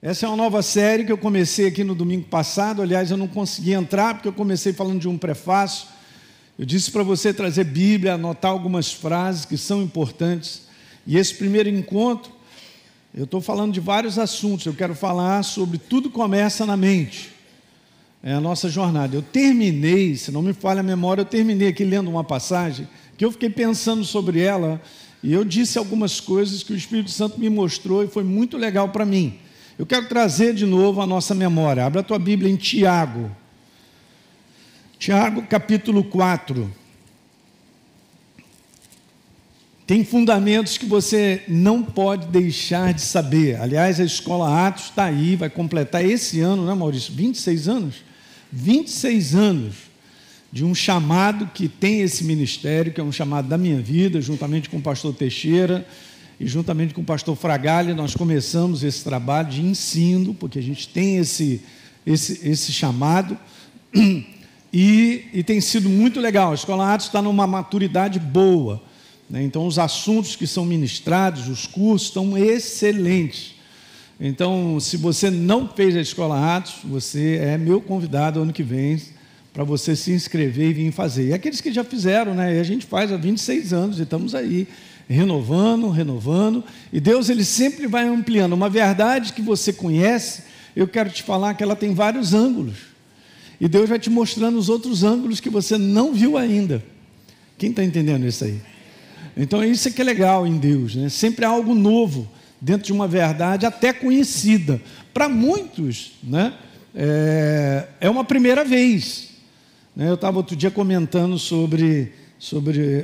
Essa é uma nova série que eu comecei aqui no domingo passado. Aliás, eu não consegui entrar porque eu comecei falando de um prefácio. Eu disse para você trazer Bíblia, anotar algumas frases que são importantes. E esse primeiro encontro, eu estou falando de vários assuntos. Eu quero falar sobre tudo começa na mente. É a nossa jornada. Eu terminei, se não me falha a memória, eu terminei aqui lendo uma passagem que eu fiquei pensando sobre ela e eu disse algumas coisas que o Espírito Santo me mostrou e foi muito legal para mim. Eu quero trazer de novo a nossa memória. Abra a tua Bíblia em Tiago. Tiago, capítulo 4. Tem fundamentos que você não pode deixar de saber. Aliás, a Escola Atos está aí, vai completar esse ano, né, Maurício? 26 anos? 26 anos de um chamado que tem esse ministério, que é um chamado da minha vida, juntamente com o pastor Teixeira e juntamente com o pastor Fragalha, nós começamos esse trabalho de ensino, porque a gente tem esse chamado, e tem sido muito legal. A Escola Atos está numa maturidade boa, né? Então, os assuntos que são ministrados, os cursos, estão excelentes. Então, se você não fez a Escola Atos, você é meu convidado ano que vem para você se inscrever e vir fazer. E aqueles que já fizeram, né? E a gente faz há 26 anos e estamos aí, renovando, e Deus ele sempre vai ampliando. Uma verdade que você conhece, eu quero te falar que ela tem vários ângulos, e Deus vai te mostrando os outros ângulos que você não viu ainda. Quem está entendendo isso aí? Então isso é que é legal em Deus, né? Sempre há algo novo dentro de uma verdade até conhecida. Para muitos, né? É uma primeira vez, né? Eu estava outro dia comentando sobre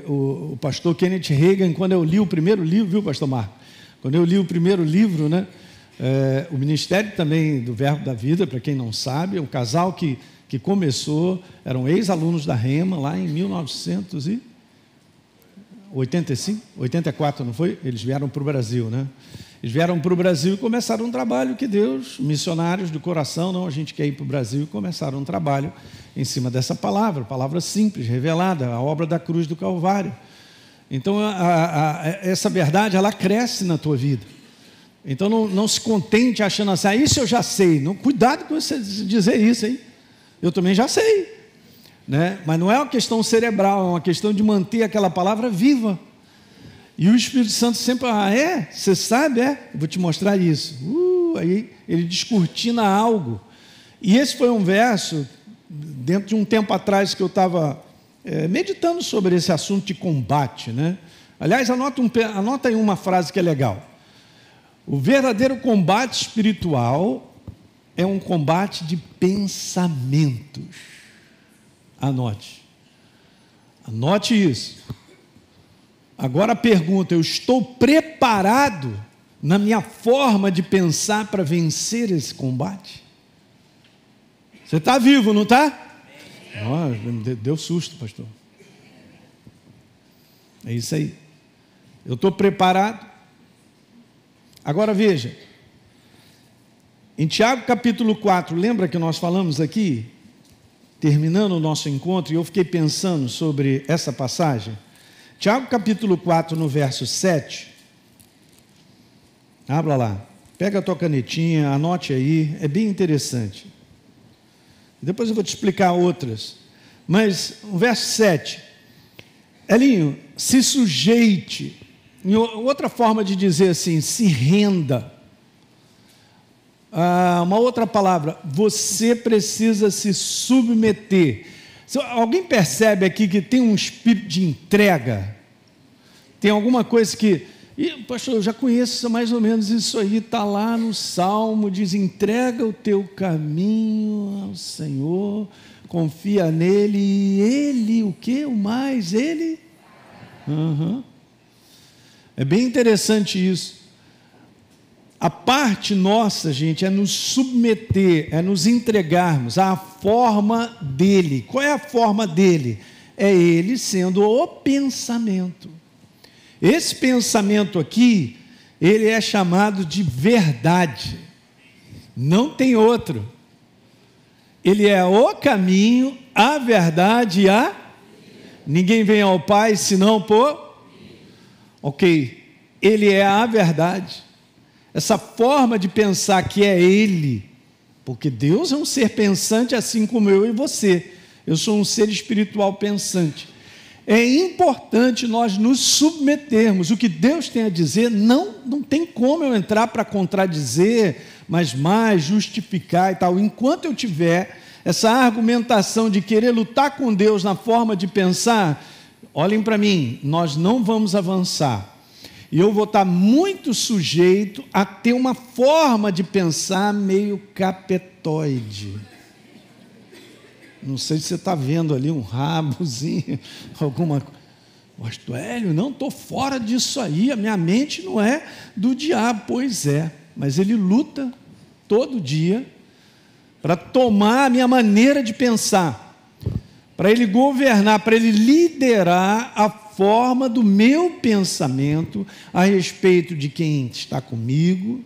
o pastor Kenneth Hagin, quando eu li o primeiro livro, viu, pastor Marco? Quando eu li o primeiro livro, né, o Ministério também do Verbo da Vida, para quem não sabe, é um casal que começou, eram ex-alunos da Rema, lá em 1985, 84, não foi? Eles vieram para o Brasil, né? Eles vieram para o Brasil e começaram um trabalho que Deus, missionários do coração, não, a gente quer ir para o Brasil, e começaram um trabalho em cima dessa palavra simples, revelada, a obra da cruz do Calvário. Então, essa verdade, ela cresce na tua vida. Então, não se contente achando assim, isso eu já sei. Não, cuidado com você dizer isso, hein? Eu também já sei, né? Mas não é uma questão cerebral, é uma questão de manter aquela palavra viva. E o Espírito Santo sempre, você sabe, eu vou te mostrar isso. Aí ele descortina algo. E esse foi um verso, dentro de um tempo atrás, que eu estava meditando sobre esse assunto de combate, né? Aliás, anota aí uma frase que é legal. O verdadeiro combate espiritual é um combate de pensamentos. Anote isso. Agora a pergunta, eu estou preparado na minha forma de pensar para vencer esse combate? Você está vivo, não está? Deu susto, pastor. É isso aí. Eu estou preparado. Agora veja, em Tiago capítulo 4, lembra que nós falamos aqui, terminando o nosso encontro, e eu fiquei pensando sobre essa passagem? Tiago capítulo 4, no verso 7, abra lá, pega a tua canetinha, anote aí, é bem interessante. Depois eu vou te explicar outras, mas o verso 7, Elinho, se sujeite, outra forma de dizer assim, se renda. Uma outra palavra, você precisa se submeter. Alguém percebe aqui que tem um espírito de entrega? Tem alguma coisa que... pastor, eu já conheço mais ou menos isso aí, está lá no Salmo, diz, entrega o teu caminho ao Senhor, confia nele, e ele, o quê? O mais? Ele? É bem interessante isso. A parte nossa, gente, é nos submeter, é nos entregarmos à forma dele. Qual é a forma dele? É ele sendo o pensamento. Esse pensamento aqui, ele é chamado de verdade. Não tem outro. Ele é o caminho, a verdade e a... Ninguém vem ao Pai senão por... Ok. Ele é a verdade. essa forma de pensar que é Ele, porque Deus é um ser pensante assim como eu e você. Eu sou um ser espiritual pensante. É importante nós nos submetermos. O que Deus tem a dizer, não tem como eu entrar para contradizer, mas mais justificar e tal. Enquanto eu tiver essa argumentação de querer lutar com Deus na forma de pensar, olhem para mim, nós não vamos avançar. E eu vou estar muito sujeito a ter uma forma de pensar meio capetoide. Não sei se você está vendo ali um rabozinho, alguma coisa. Pastor Hélio, não estou fora disso aí, a minha mente não é do diabo. Pois é, mas ele luta todo dia para tomar a minha maneira de pensar, para ele governar, para ele liderar a forma do meu pensamento a respeito de quem está comigo,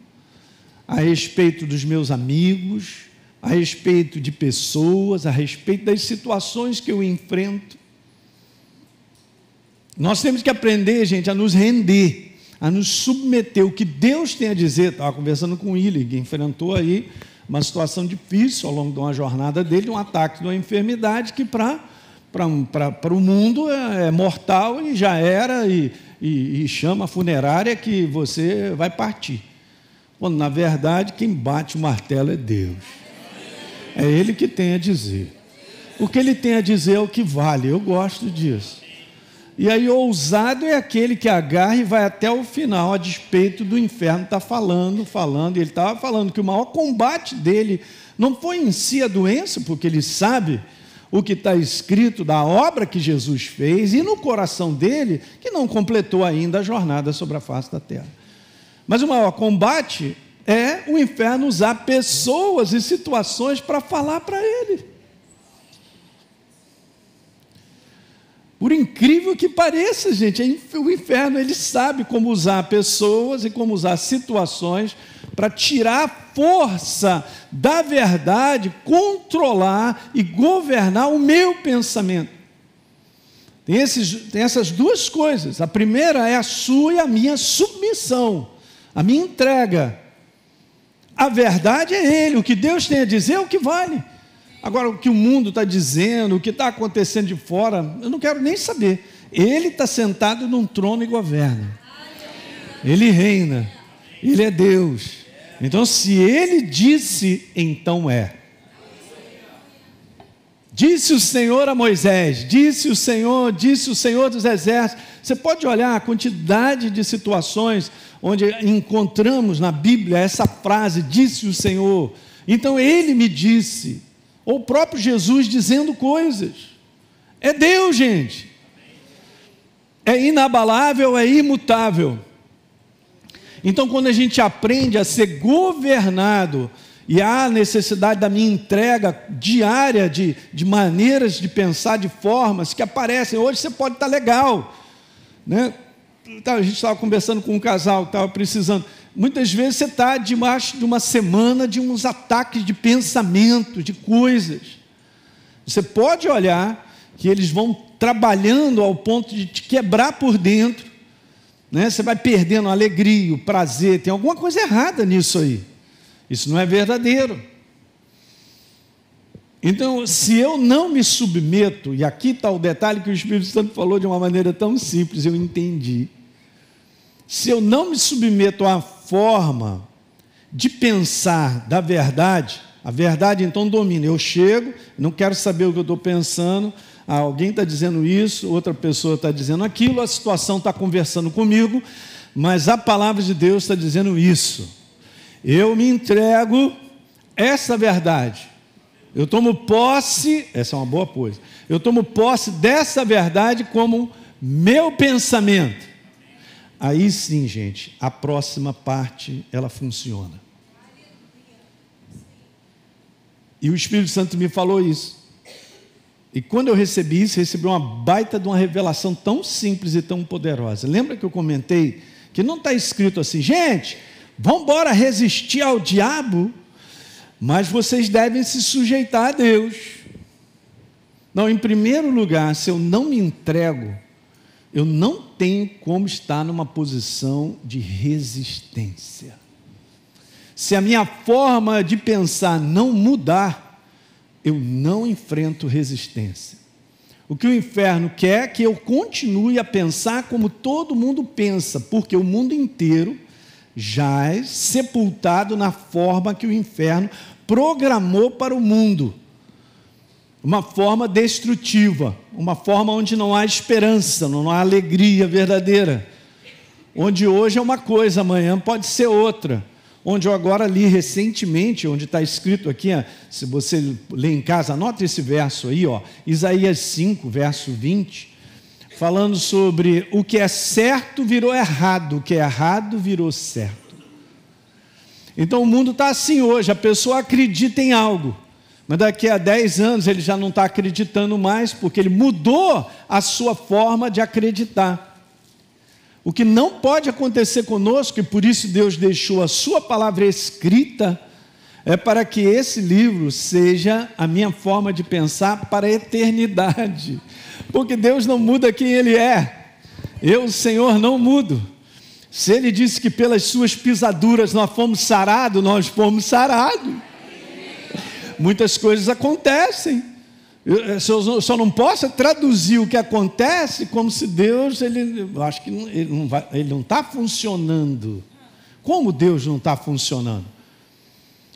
a respeito dos meus amigos, a respeito de pessoas, a respeito das situações que eu enfrento. Nós temos que aprender, gente, a nos render, a nos submeter. O que Deus tem a dizer. Estava conversando com o Willi, que enfrentou aí uma situação difícil ao longo de uma jornada dele, um ataque de uma enfermidade que para o mundo é mortal e já era, e chama a funerária que você vai partir. Quando, na verdade, quem bate o martelo é Deus. É Ele que tem a dizer. O que Ele tem a dizer é o que vale. Eu gosto disso. E aí, ousado é aquele que agarra e vai até o final, a despeito do inferno estar falando. E ele estava falando que o maior combate dele não foi em si a doença, porque ele sabe o que está escrito da obra que Jesus fez, e no coração dele, que não completou ainda a jornada sobre a face da terra. Mas o maior combate é o inferno usar pessoas e situações para falar para ele. Por incrível que pareça, gente, o inferno ele sabe como usar pessoas e como usar situações para tirar a força da verdade, controlar e governar o meu pensamento. Tem essas duas coisas. A primeira é a sua e a minha submissão, a minha entrega. A verdade é Ele, o que Deus tem a dizer é o que vale. Agora, o que o mundo está dizendo, o que está acontecendo de fora, eu não quero nem saber. Ele está sentado num trono e governa. Ele reina. Ele é Deus. Então, se Ele disse, então é. Disse o Senhor a Moisés, disse o Senhor dos exércitos. Você pode olhar a quantidade de situações onde encontramos na Bíblia essa frase, disse o Senhor. Então, Ele me disse. Ou o próprio Jesus dizendo coisas. É Deus, gente. É inabalável, é imutável. Então, quando a gente aprende a ser governado, e há necessidade da minha entrega diária de maneiras de pensar, de formas que aparecem. Hoje você pode estar legal, né? A gente estava conversando com um casal que estava precisando. Muitas vezes você está debaixo de uma semana de uns ataques de pensamento, de coisas. Você pode olhar que eles vão trabalhando ao ponto de te quebrar por dentro, né? Você vai perdendo a alegria, o prazer. Tem alguma coisa errada nisso aí. Isso não é verdadeiro. Então, se eu não me submeto, e aqui está o detalhe que o Espírito Santo falou de uma maneira tão simples, eu entendi. Se eu não me submeto à forma de pensar da verdade, a verdade então domina. Eu chego, não quero saber o que eu estou pensando, alguém está dizendo isso, outra pessoa está dizendo aquilo, a situação está conversando comigo, mas a palavra de Deus está dizendo isso. Eu me entrego essa verdade. Eu tomo posse, essa é uma boa coisa, eu tomo posse dessa verdade como meu pensamento. Aí sim, gente, a próxima parte, ela funciona. E o Espírito Santo me falou isso. E quando eu recebi isso, recebi uma baita de uma revelação tão simples e tão poderosa. Lembra que eu comentei que não está escrito assim, gente, vamos embora resistir ao diabo, mas vocês devem se sujeitar a Deus. Não, em primeiro lugar, se eu não me entrego, eu não tenho como estar numa posição de resistência. se a minha forma de pensar não mudar, eu não enfrento resistência. O que o inferno quer é que eu continue a pensar como todo mundo pensa, porque o mundo inteiro jaz sepultado na forma que o inferno programou para o mundo. Uma forma destrutiva, uma forma onde não há esperança, não há alegria verdadeira. Onde hoje é uma coisa, amanhã pode ser outra. Onde eu agora li recentemente, onde está escrito aqui, se você ler em casa, anota esse verso aí, Isaías 5, verso 20, falando sobre o que é certo virou errado, o que é errado virou certo. Então o mundo está assim hoje, a pessoa acredita em algo, mas daqui a 10 anos ele já não está acreditando mais, porque ele mudou a sua forma de acreditar. O que não pode acontecer conosco, e por isso Deus deixou a sua palavra escrita, é para que esse livro seja a minha forma de pensar para a eternidade. Porque Deus não muda quem Ele é. Eu, o Senhor, não mudo. Se Ele disse que pelas suas pisaduras nós fomos sarados, nós fomos sarados. Muitas coisas acontecem. Eu só não posso traduzir o que acontece como se Deus, eu acho que ele não está funcionando. Como Deus não está funcionando?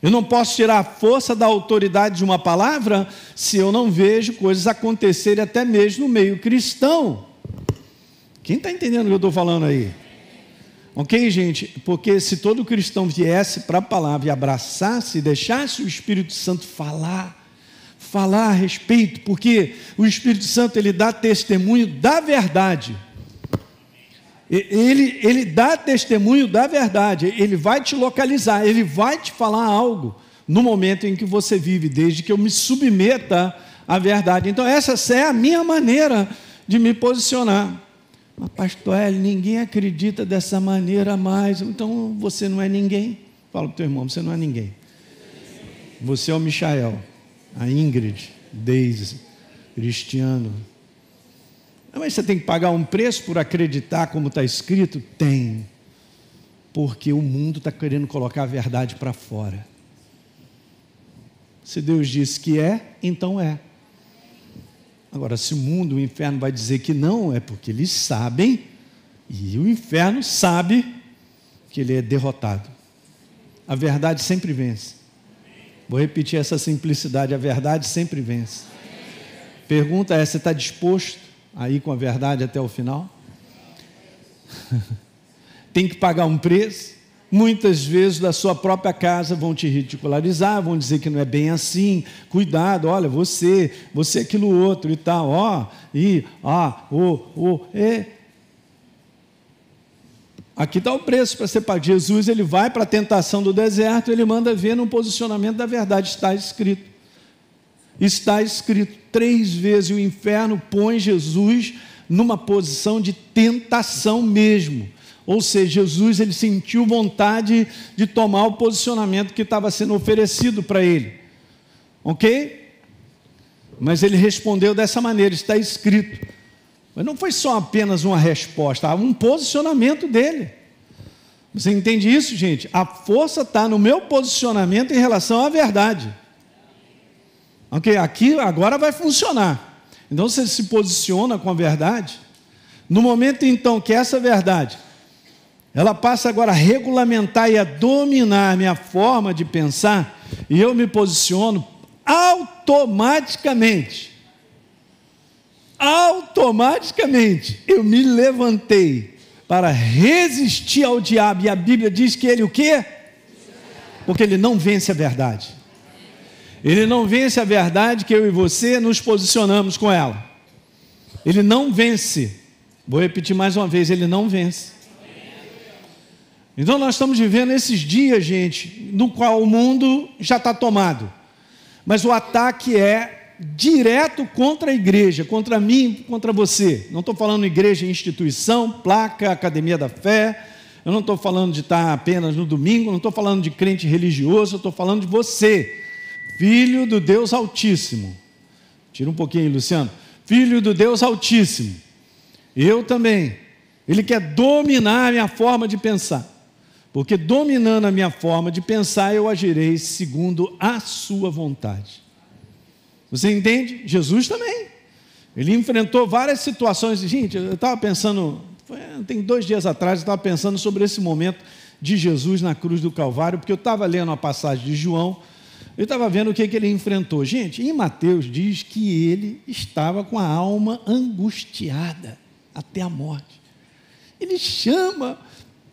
Eu não posso tirar a força da autoridade de uma palavra se eu não vejo coisas acontecerem até mesmo no meio cristão. Quem está entendendo o que eu estou falando aí? Ok, gente? Porque se todo cristão viesse para a palavra e abraçasse e deixasse o Espírito Santo falar a respeito, porque o Espírito Santo ele dá testemunho da verdade. Ele dá testemunho da verdade, ele vai te localizar, ele vai te falar algo no momento em que você vive, desde que eu me submeta à verdade. Então essa é a minha maneira de me posicionar. Mas pastor Hélio, ninguém acredita dessa maneira mais, então você não é ninguém. Fala para o teu irmão, você não é ninguém. Você é o Michael, a Ingrid, Deise, Cristiano. Mas você tem que pagar um preço por acreditar como está escrito? Tem. Porque o mundo está querendo colocar a verdade para fora. Se Deus disse que é, então é. Agora, se o mundo, o inferno vai dizer que não, é porque eles sabem, e o inferno sabe que ele é derrotado. A verdade sempre vence. Vou repetir essa simplicidade, a verdade sempre vence. Pergunta é, você está disposto a ir com a verdade até o final? Tem que pagar um preço. Muitas vezes da sua própria casa vão te ridicularizar, vão dizer que não é bem assim, cuidado, olha, você é aquilo outro e tal, Aqui está o preço para ser pago. Jesus, ele vai para a tentação do deserto, ele manda ver no posicionamento da verdade, está escrito. Está escrito 3 vezes, o inferno põe Jesus numa posição de tentação mesmo. Ou seja, Jesus ele sentiu vontade de tomar o posicionamento que estava sendo oferecido para ele. Ok? Mas ele respondeu dessa maneira, está escrito. Mas não foi só apenas uma resposta, há um posicionamento dele. Você entende isso, gente? A força está no meu posicionamento em relação à verdade. Ok? Aqui agora vai funcionar. Então você se posiciona com a verdade. No momento então que essa verdade ela passa agora a regulamentar e a dominar a minha forma de pensar, e eu me posiciono automaticamente, eu me levantei para resistir ao diabo, e a Bíblia diz que ele o quê? Porque ele não vence a verdade. Ele não vence a verdade que eu e você nos posicionamos com ela. Ele não vence. Vou repetir mais uma vez, ele não vence. Então nós estamos vivendo esses dias, gente, no qual o mundo já está tomado. Mas o ataque é direto contra a igreja, contra mim, contra você. Não estou falando igreja, instituição, placa, academia da fé. Eu não estou falando de estar apenas no domingo, não estou falando de crente religioso, eu estou falando de você, filho do Deus Altíssimo. Tira um pouquinho aí, Luciano. Filho do Deus Altíssimo. Eu também. Ele quer dominar a minha forma de pensar. porque dominando a minha forma de pensar, eu agirei segundo a sua vontade. Você entende? Jesus também. Ele enfrentou várias situações. Gente, eu estava pensando, tem 2 dias atrás, eu estava pensando sobre esse momento de Jesus na cruz do Calvário, porque eu estava lendo a passagem de João, eu estava vendo o que ele enfrentou. Gente, em Mateus diz que ele estava com a alma angustiada até a morte. Ele chama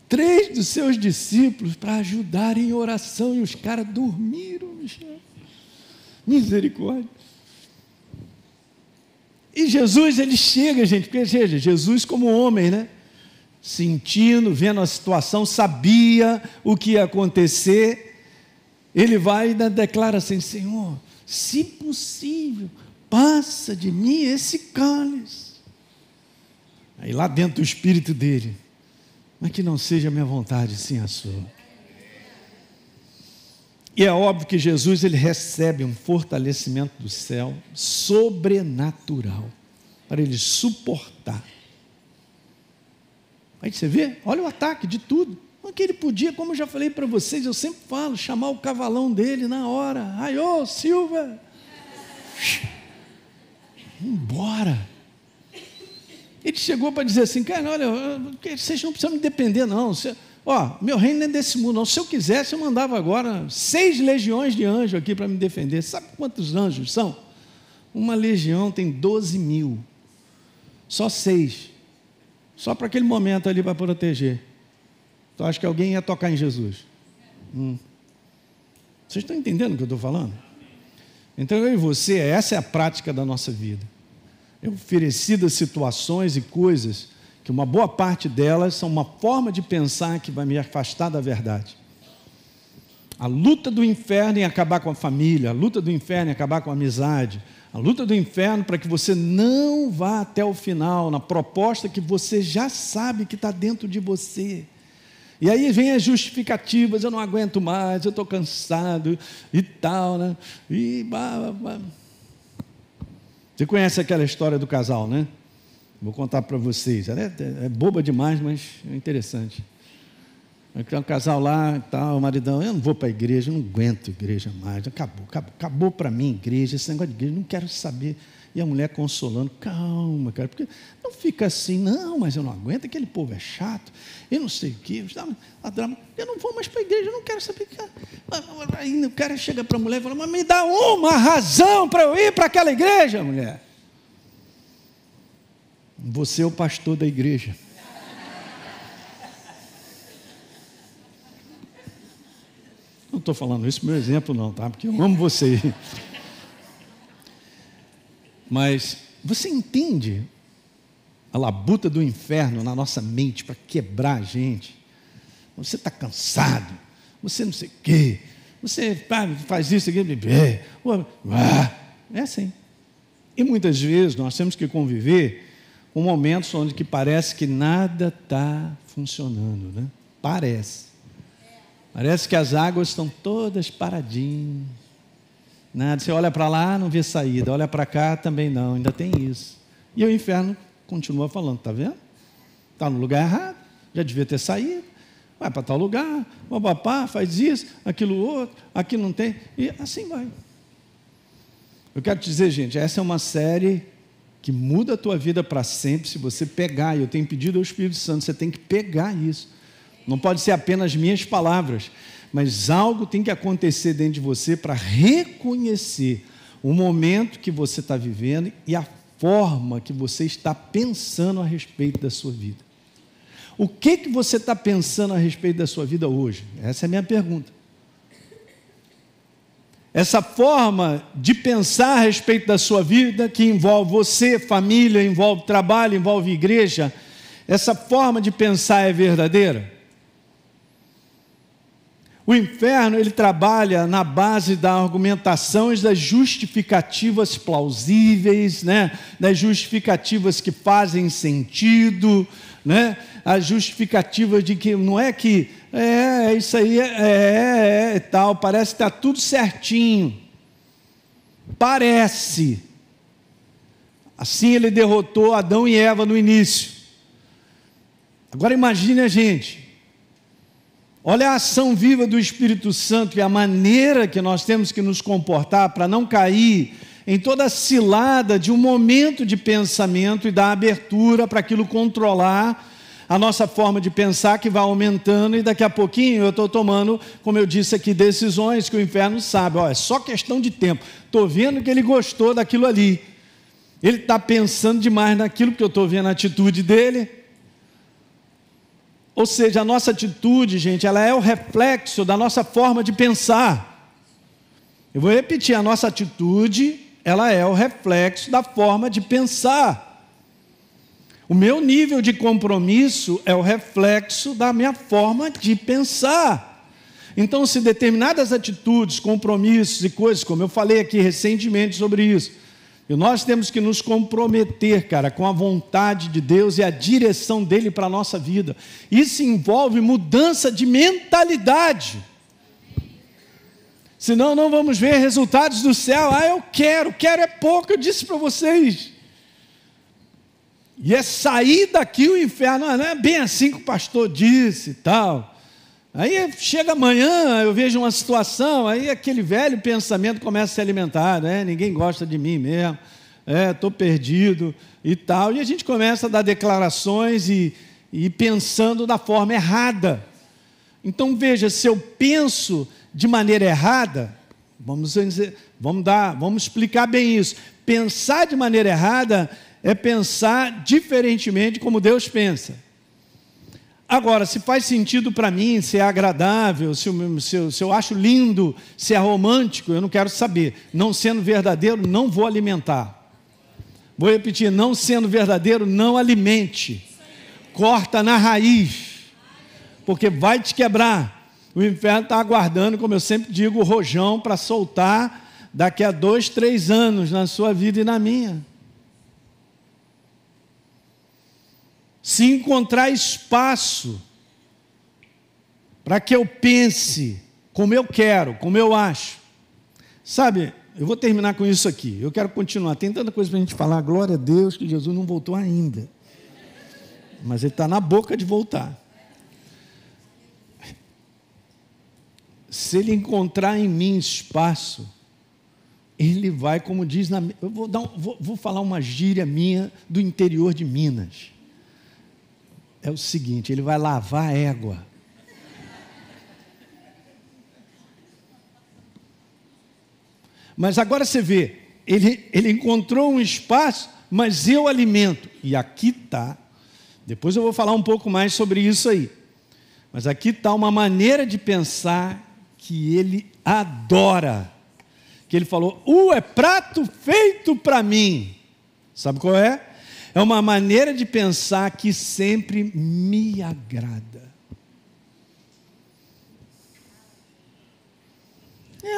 3 dos seus discípulos para ajudarem em oração e os caras dormiram. Misericórdia. E Jesus, ele chega, gente, porque Jesus como homem, né? Sentindo, vendo a situação, sabia o que ia acontecer. Ele vai e declara assim: Senhor, se possível, passa de mim esse cálice. Aí lá dentro do espírito dele, mas que não seja a minha vontade, sim a sua. E é óbvio que Jesus, ele recebe um fortalecimento do céu sobrenatural para ele suportar. Aí você vê, olha o ataque de tudo. Que ele podia, como eu já falei para vocês, eu sempre falo, chamar o cavalão dele na hora. Ai, ô Silva, embora. Ele chegou para dizer assim: cara, olha, vocês não precisam me depender não. Meu reino não é desse mundo não. Se eu quisesse, eu mandava agora 6 legiões de anjos aqui para me defender. Sabe quantos anjos são? Uma legião tem 12.000. Só 6. Só para aquele momento ali para proteger. Então acho que alguém ia tocar em Jesus. Vocês estão entendendo o que eu estou falando? Então eu e você, essa é a prática da nossa vida. É oferecidas situações e coisas que uma boa parte delas são uma forma de pensar que vai me afastar da verdade. A luta do inferno em acabar com a família, a luta do inferno em acabar com a amizade, a luta do inferno para que você não vá até o final, na proposta que você já sabe que está dentro de você. E aí vem as justificativas: eu não aguento mais, eu estou cansado e tal, né? Você conhece aquela história do casal, né? Vou contar para vocês. Ela é boba demais, mas é interessante. Tem um casal lá e tal, o maridão: eu não vou para a igreja, eu não aguento igreja mais, acabou para mim igreja, esse negócio de igreja, não quero saber. E a mulher consolando: calma, cara, porque não fica assim, não, mas eu não aguento, aquele povo é chato, eu não sei o quê, eu não vou mais para a igreja, eu não quero saber. Aí o cara chega para a mulher e fala: mas me dá uma razão para eu ir para aquela igreja, mulher. Você é o pastor da igreja. Não estou falando isso meu exemplo não, tá? Porque eu amo você. Mas você entende a labuta do inferno na nossa mente para quebrar a gente? Você está cansado, você não sei o quê, você faz isso aqui, é assim. E muitas vezes nós temos que conviver com momentos onde que parece que nada está funcionando, né? Parece que as águas estão todas paradinhas. Nada, você olha para lá, não vê saída, olha para cá, também não, ainda tem isso. E o inferno continua falando: está vendo? Está no lugar errado, já devia ter saído, vai para tal lugar, papapá, faz isso, aquilo outro, aqui não tem, e assim vai. Eu quero te dizer, gente, essa é uma série que muda a tua vida para sempre, se você pegar, e eu tenho pedido ao Espírito Santo, você tem que pegar isso. Não pode ser apenas minhas palavras, mas algo tem que acontecer dentro de você para reconhecer o momento que você está vivendo e a forma que você está pensando a respeito da sua vida. O que você está pensando a respeito da sua vida hoje? Essa é a minha pergunta. Essa forma de pensar a respeito da sua vida, que envolve você, família, envolve trabalho, envolve igreja, essa forma de pensar é verdadeira? O inferno, ele trabalha na base das argumentações, das justificativas plausíveis, né? Das justificativas que fazem sentido, né? As justificativas de que não é que isso aí tal, parece que está tudo certinho. Parece. Assim ele derrotou Adão e Eva no início. Agora imagine a gente. Olha a ação viva do Espírito Santo e a maneira que nós temos que nos comportar para não cair em toda a cilada de um momento de pensamento e dar abertura para aquilo controlar a nossa forma de pensar, que vai aumentando, e daqui a pouquinho eu estou tomando, como eu disse aqui, decisões que o inferno sabe. É só questão de tempo. Estou vendo que ele gostou daquilo ali. Ele está pensando demais naquilo, porque eu estou vendo a atitude dele. Ou seja, a nossa atitude, gente, ela é o reflexo da nossa forma de pensar. Eu vou repetir, a nossa atitude, ela é o reflexo da forma de pensar. O meu nível de compromisso é o reflexo da minha forma de pensar. Então, se determinadas atitudes, compromissos e coisas, como eu falei aqui recentemente sobre isso, e nós temos que nos comprometer, cara, com a vontade de Deus e a direção dele para a nossa vida. Isso envolve mudança de mentalidade. Senão não vamos ver resultados do céu. Eu quero é pouco, eu disse para vocês. E é sair daqui o inferno, não é bem assim que o pastor disse e tal. Aí chega amanhã, eu vejo uma situação, aí aquele velho pensamento começa a se alimentar, né? Ninguém gosta de mim mesmo, estou perdido e tal. E a gente começa a dar declarações e pensando da forma errada. Então veja, se eu penso de maneira errada, vamos explicar bem isso. Pensar de maneira errada é pensar diferentemente como Deus pensa. Agora, se faz sentido para mim, se é agradável, se eu acho lindo, se é romântico, eu não quero saber. Não sendo verdadeiro, não vou alimentar. Vou repetir, não sendo verdadeiro, não alimente. Corta na raiz, porque vai te quebrar. O inferno está aguardando, como eu sempre digo, o rojão para soltar daqui a 2, 3 anos na sua vida e na minha. Se encontrar espaço para que eu pense como eu quero, como eu acho. Sabe, eu vou terminar com isso aqui. Eu quero continuar. Tem tanta coisa para a gente falar. Glória a Deus que Jesus não voltou ainda. Mas ele está na boca de voltar. Se ele encontrar em mim espaço, ele vai, como diz na... Eu vou falar uma gíria minha do interior de Minas. É o seguinte, ele vai lavar a égua. Mas agora você vê, ele encontrou um espaço, mas eu alimento. E aqui está, depois eu vou falar um pouco mais sobre isso aí. Mas aqui está uma maneira de pensar que ele adora. Que ele falou, é prato feito para mim. Sabe qual é? É uma maneira de pensar que sempre me agrada.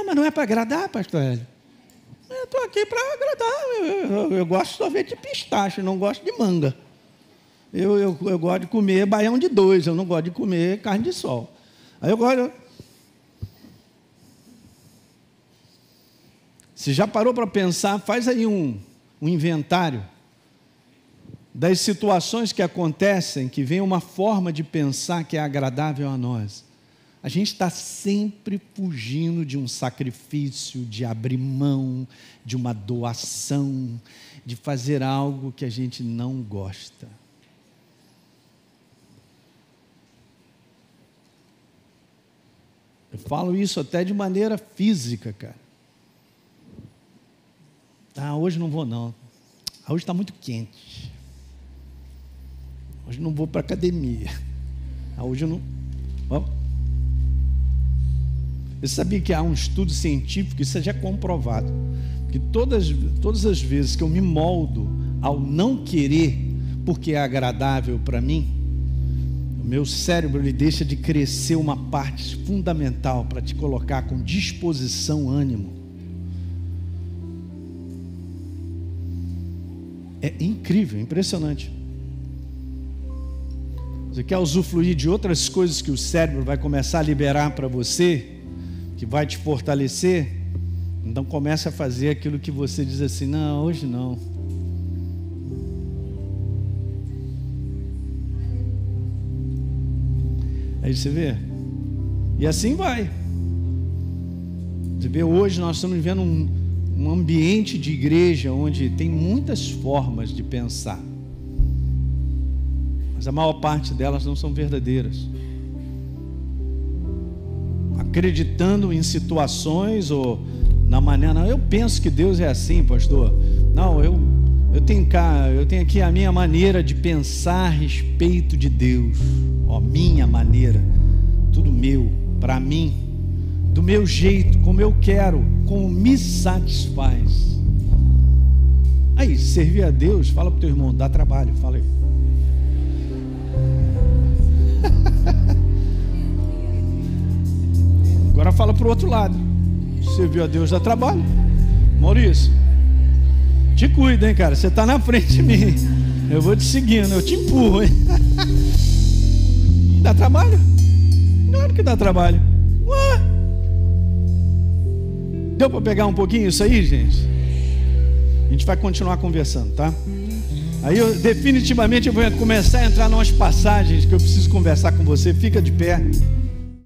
Mas não é para agradar, pastor Hélio? Eu estou aqui para agradar. Eu gosto de sorvete de pistache, não gosto de manga. Eu gosto de comer baião de 2, eu não gosto de comer carne de sol. Aí eu gosto... Você já parou para pensar? Faz aí um inventário das situações que acontecem, que vem uma forma de pensar que é agradável a nós. A gente está sempre fugindo de um sacrifício, de abrir mão, de uma doação, de fazer algo que a gente não gosta. Eu falo isso até de maneira física, cara. Hoje não vou não. Hoje está muito quente. Hoje não vou para a academia. Hoje eu não... Você sabia que há um estudo científico, isso já é comprovado, que todas as vezes que eu me moldo ao não querer, porque é agradável para mim, o meu cérebro ele deixa de crescer uma parte fundamental para te colocar com disposição, ânimo. É incrível, impressionante. Você quer usufruir de outras coisas que o cérebro vai começar a liberar para você, que vai te fortalecer? Então comece a fazer aquilo que você diz assim, não, hoje não. Aí você vê, E assim vai. Você vê, hoje nós estamos vivendo um ambiente de igreja onde tem muitas formas de pensar, mas a maior parte delas não são verdadeiras. Acreditando em situações ou na maneira, não, eu penso que Deus é assim, pastor. Não, eu tenho aqui a minha maneira de pensar a respeito de Deus. Minha maneira, tudo meu, para mim, do meu jeito, como eu quero, como me satisfaz. Aí, servir a Deus, fala para o teu irmão, dá trabalho, fala aí. Agora fala para o outro lado, servir a Deus dá trabalho. Maurício, te cuida, hein, cara, você está na frente de mim, eu vou te seguindo, eu te empurro, hein? Dá trabalho? Claro que dá trabalho. Ué? Deu para pegar um pouquinho isso aí, gente? A gente vai continuar conversando, tá? Aí definitivamente eu vou começar a entrar em umas passagens que eu preciso conversar com você. Fica de pé.